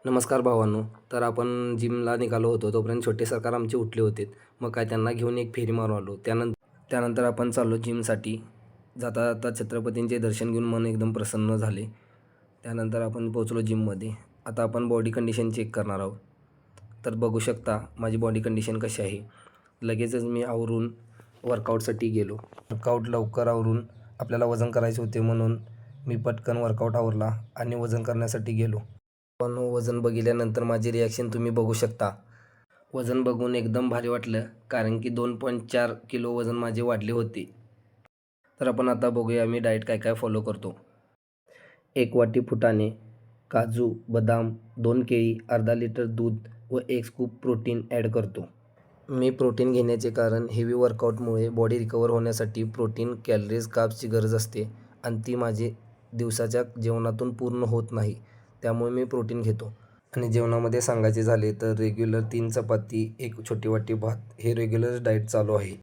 नमस्कार भावांनो. तर आपण जिमला निघालो होतो तोपर्यंत छोटे सरकार आमचे उठले होते. मग काय त्यांना घेऊन एक फेरी मारून आलो. त्यानंतर आपण चाललो जिमसाठी. जाता जाता छत्रपतींचे दर्शन घेऊन मन एकदम प्रसन्न झाले. त्यानंतर आपण पोहोचलो जिममध्ये. आता आपण बॉडी कंडिशन चेक करणार आहोत. तर बघू शकता माझी बॉडी कंडिशन कशी आहे. लगेचच मी आवरून वर्कआउटसाठी गेलो. वर्कआउट लवकर आवरून आपल्याला वजन करायचे होते म्हणून मी पटकन वर्कआउट आवरला आणि वजन करण्यासाठी गेलो. पण वजन बघितल्यानंतर माझी रिॲक्शन तुम्ही बघू शकता. वजन बघून एकदम भारी वाटलं, कारण की 2.4 किलो वजन माझे वाढले होते. तर आपण आता बघूया मी डाएट काय काय फॉलो करतो. 1 वाटी फुटाणे, काजू, बदाम, 2 केळी, अर्धा लिटर दूध व 1 स्कूप प्रोटीन ॲड करतो. मी प्रोटीन घेण्याचे कारण हेवी वर्कआउटमुळे बॉडी रिकवर होण्यासाठी प्रोटीन, कॅलरीज, कार्ब्सची गरज असते आणि ती माझी दिवसाच्या जेवणातून पूर्ण होत नाही. त्यामुळे मी प्रोटीन घेतो. आणि जेवणामध्ये सांगायचे झाले तर रेग्युलर 3 चपाती, 1 छोटी वाटी भात हे रेग्युलर डाएट चालू आहे.